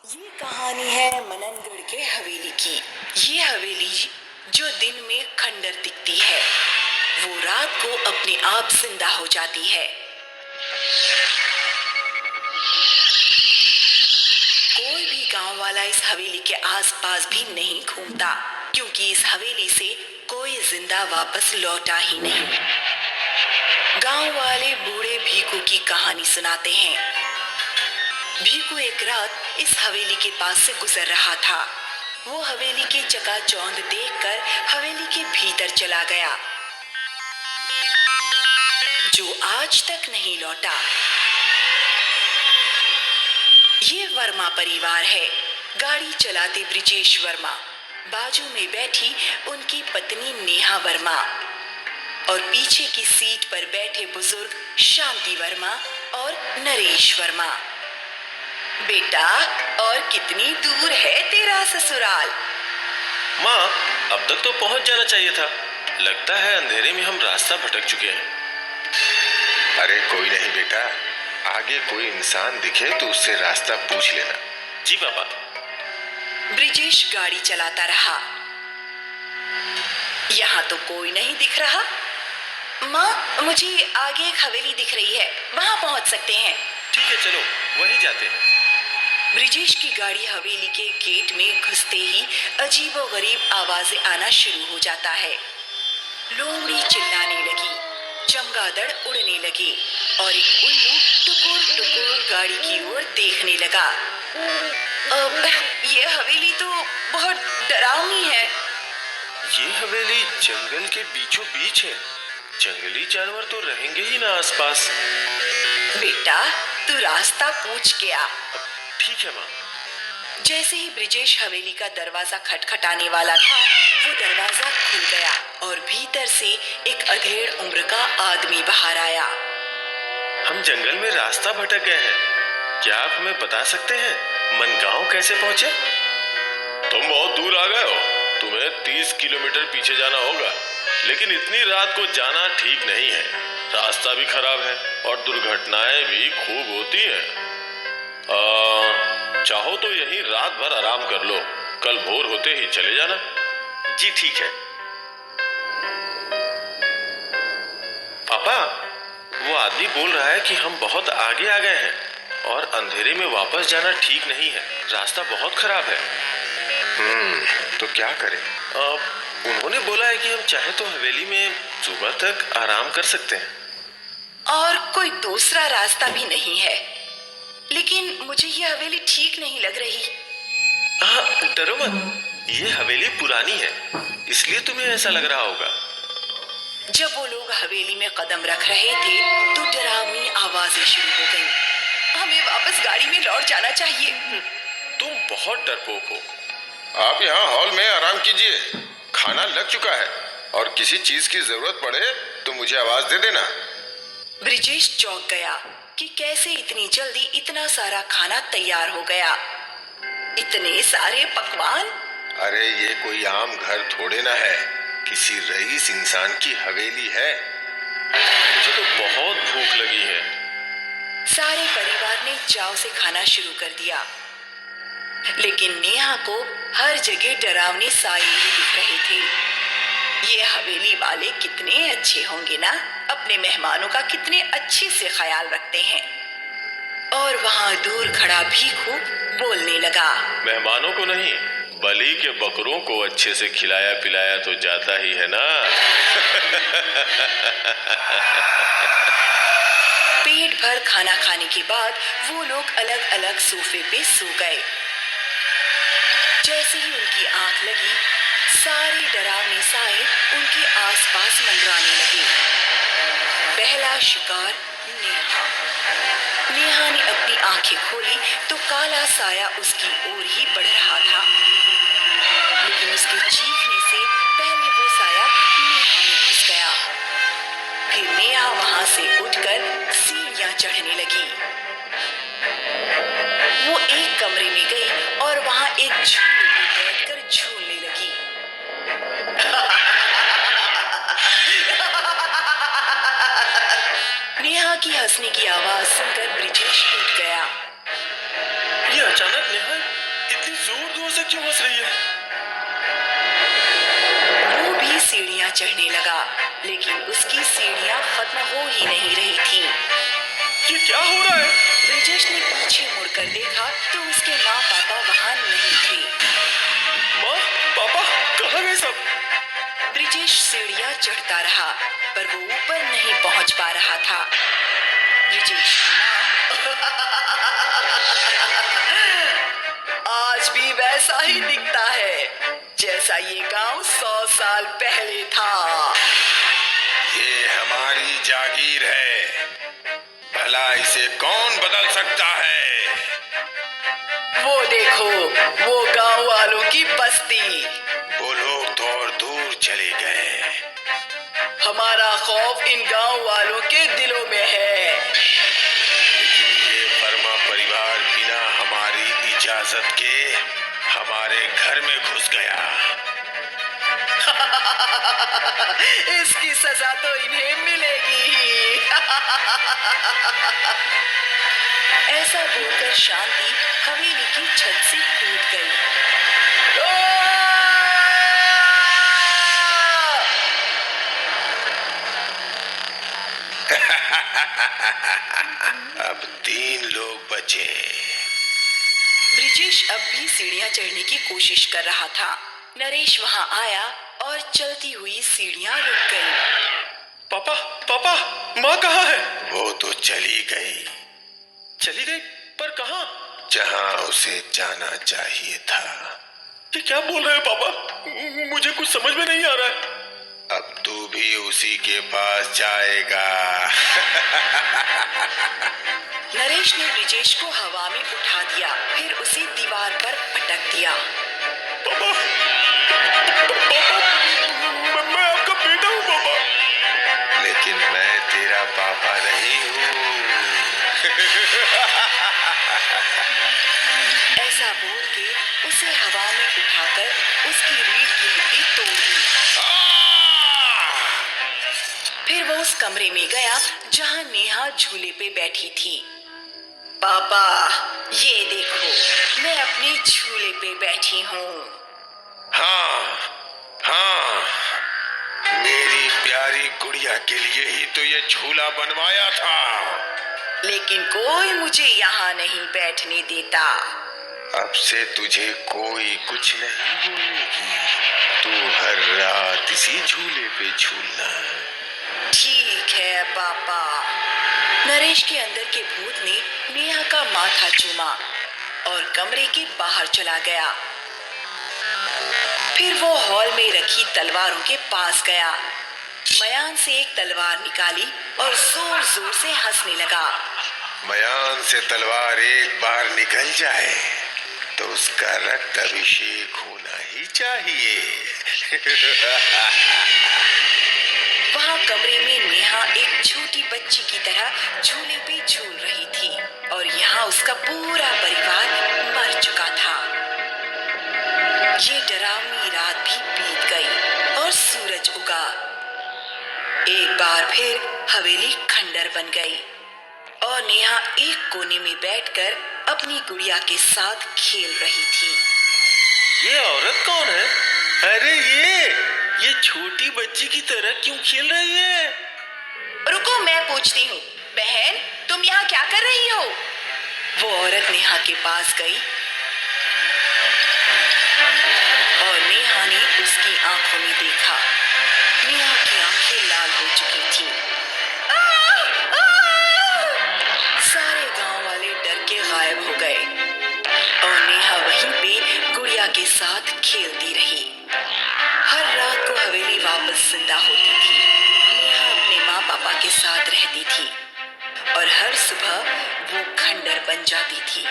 ये कहानी है मननगढ़ के हवेली की। ये हवेली जो दिन में खंडर दिखती है, वो रात को अपने आप जिंदा हो जाती है। कोई भी गांव वाला इस हवेली के आसपास भी नहीं घूमता, क्योंकि इस हवेली से कोई जिंदा वापस लौटा ही नहीं। गांव वाले बूढ़े भीखू की कहानी सुनाते हैं। भीखू एक रात इस हवेली के पास से गुजर रहा था। वो हवेली के चकाचौंध देखकर हवेली के भीतर चला गया, जो आज तक नहीं लौटा। ये वर्मा परिवार है। गाड़ी चलाते ब्रिजेश वर्मा, बाजू में बैठी उनकी पत्नी नेहा वर्मा और पीछे की सीट पर बैठे बुजुर्ग शांति वर्मा और नरेश वर्मा। बेटा, और कितनी दूर है तेरा ससुराल? माँ, अब तक तो पहुंच जाना चाहिए था। लगता है अंधेरे में हम रास्ता भटक चुके हैं। अरे कोई नहीं बेटा, आगे कोई इंसान दिखे तो उससे रास्ता पूछ लेना। जी पापा। ब्रिजेश गाड़ी चलाता रहा। यहाँ तो कोई नहीं दिख रहा। माँ, मुझे आगे एक हवेली दिख रही है, वहाँ पहुँच सकते हैं। ठीक है, चलो वहीं जाते हैं। ब्रिजेश की गाड़ी हवेली के गेट में घुसते ही अजीबोगरीब आवाजें आना शुरू हो जाता है। लोमड़ी चिल्लाने लगी, चमगादड़ उड़ने लगे और एक उल्लू टुकुर टुकुर गाड़ी की ओर देखने लगा। ये हवेली तो बहुत डरावनी है। ये हवेली जंगल के बीचों बीच है। जंगली जानवर तो रहेंगे ही ना आसपास। बेटा, तू रास्ता पूछ के आ। ठीक है माँ। जैसे ही ब्रिजेश हवेली का दरवाजा खटखटाने वाला था, वो दरवाजा खुल गया और भीतर से एक अधेड़ उम्र का आदमी बाहर आया। हम जंगल में रास्ता भटक गए हैं। क्या आप हमें बता सकते हैं मनगांव कैसे पहुंचे? तुम बहुत दूर आ गए हो। तुम्हें 30 किलोमीटर पीछे जाना होगा, लेकिन इतनी रात को जाना ठीक नहीं है। रास्ता भी खराब है और दुर्घटनाएं भी खूब होती हैं। चाहो तो यहीं रात भर आराम कर लो, कल भोर होते ही चले जाना। जी ठीक है। पापा, वो आदमी बोल रहा है कि हम बहुत आगे आ गए हैं और अंधेरे में वापस जाना ठीक नहीं है। रास्ता बहुत खराब है। तो क्या करें? उन्होंने बोला है कि हम चाहे तो हवेली में सुबह तक आराम कर सकते हैं। और कोई दूसरा रास्ता भी नहीं है, लेकिन मुझे ये हवेली ठीक नहीं लग रही। डरो मत, ये हवेली पुरानी है, इसलिए तुम्हें ऐसा लग रहा होगा। जब वो लोग हवेली में कदम रख रहे थे तो डरावनी आवाजें शुरू हो गईं। हमें वापस गाड़ी में लौट जाना चाहिए। तुम बहुत डरपोक हो। आप यहाँ हॉल में आराम कीजिए, खाना लग चुका है और किसी चीज की जरूरत पड़े तो मुझे आवाज दे देना। ब्रिजेश चौंक गया कि कैसे इतनी जल्दी इतना सारा खाना तैयार हो गया। इतने सारे पकवान। अरे ये कोई आम घर थोड़े ना है, किसी रईस इंसान की हवेली है। मुझे तो बहुत भूख लगी है। सारे परिवार ने चाव से खाना शुरू कर दिया, लेकिन नेहा को हर जगह डरावने साए ही दिख रहे थे। ये हवेली वाले कितने अच्छे होंगे ना, अपने मेहमानों का कितने अच्छे से ख्याल रखते हैं। और वहाँ दूर खड़ा भीखू बोलने लगा, मेहमानों को नहीं, बलि के बकरों को अच्छे से खिलाया पिलाया तो जाता ही है ना। पेट भर खाना खाने के बाद वो लोग अलग अलग सोफे पे सो गए। जैसे ही उनकी आंख लगी, सारे डरावने साए उनके आसपास मंडराने लगे। पहला शिकार नेहा। नेहा ने अपनी आंखें खोली तो काला साया उसकी ओर ही बढ़ रहा था, लेकिन उसके चीखने से पहले वो साया नेहा में घुस गया। फिर नेहा वहां से उठकर सीढ़ियां चढ़ने लगी। वो एक कमरे में गई और वहां एक झूले पे बैठकर झूलने लगी। नेहा की हंसने की आवाज सुनकर ब्रिजेश उठ गया। ये अचानक नेहा क्यों हंस रही है? वो भी सीढ़ियां चढ़ने लगा, लेकिन उसकी सीढ़ियां खत्म हो ही नहीं रही थी। ये क्या हो रहा है? ब्रिजेश ने पीछे मुड़कर देखा तो उसके माँ पापा वहां नहीं थे। माँ, पापा, कहाँ गए सब? ब्रिजेश सीढ़ियां चढ़ता रहा, पर वो ऊपर नहीं पहुंच पा रहा था। ब्रिजेश की माँ आज भी वैसा ही दिखता है जैसा ये गांव 100 साल पहले था। ये हमारी जागीर है, भला इसे कौन बदल सकता है? वो देखो, वो गांव वालों की बस्ती। वो लोग तो और दूर चले गए। हमारा खौफ इन गांव वालों के दिलों में है। लेकिन ये वर्मा परिवार बिना हमारी इजाजत के हमारे घर में घुस गया। इसकी सजा तो इन्हें मिलेगी ही। ऐसा बोलकर शांति हवेली की छत से कूद गई। अब 3 लोग बचे। ब्रिजेश अब भी सीढ़ियां चढ़ने की कोशिश कर रहा था। नरेश वहां आया और चलती हुई सीढ़ियां रुक गई। पापा, पापा, माँ कहाँ है? वो तो चली गई। चली गई? पर कहाँ? जहां उसे जाना चाहिए था। ये क्या बोल रहे हो पापा? मुझे कुछ समझ में नहीं आ रहा है। अब तू भी उसी के पास जाएगा। नरेश ने ब्रिजेश को हवा में उठा दिया, फिर उसे दीवार पर पटक दिया। पापा, पापा, मैं आपका बेटा हूँ पापा। लेकिन मैं तेरा पापा नहीं हूँ। ऐसा बोल के उसे हवा में उठाकर उसकी रीढ़ की हड्डी तोड़ दी। फिर वो उस कमरे में गया जहां नेहा झूले पे बैठी थी। पापा, ये देखो, मैं अपने झूले पे बैठी हूँ। हाँ, हाँ, मेरी प्यारी गुड़िया के लिए ही तो ये झूला बनवाया था। लेकिन कोई मुझे यहाँ नहीं बैठने देता। अब से तुझे कोई कुछ नहीं बोलेगी। तू हर रात इसी झूले पे झूलना। ठीक है पापा। नरेश के अंदर के भूत ने नेहा का माथा चूमा और कमरे के बाहर चला गया। फिर वो हॉल में रखी तलवारों के पास गया, मयान से एक तलवार निकाली और जोर जोर से हंसने लगा। मयान से तलवार एक बार निकल जाए तो उसका रक्त अभिषेक होना ही चाहिए। वहाँ कमरे में नेहा एक छोटी बच्ची की तरह झूले पे झूल रही थी और यहाँ उसका पूरा परिवार मर चुका था। ये डरावनी रात भी बीत गई और सूरज उगा। एक बार फिर हवेली खंडर बन गई और नेहा एक कोने में बैठकर अपनी गुड़िया के साथ खेल रही थी। ये औरत कौन है? अरे ये छोटी बच्ची की तरह क्यों खेल रही है? रुको, मैं पूछती हूँ। बहन, तुम यहाँ क्या कर रही हो? वो औरत नेहा के पास गई और नेहा ने उसकी आंखों में देखा। नेहा की आंखें लाल हो चुकी थी। सारे गांव वाले डर के गायब हो गए और नेहा वहीं पे गुड़िया के साथ खेलती रही। हर रात को हवेली वापस जिंदा होती थी। नेहा अपने माँ पापा के साथ रहती थी और हर सुबह वो खंडर बन जाती थी।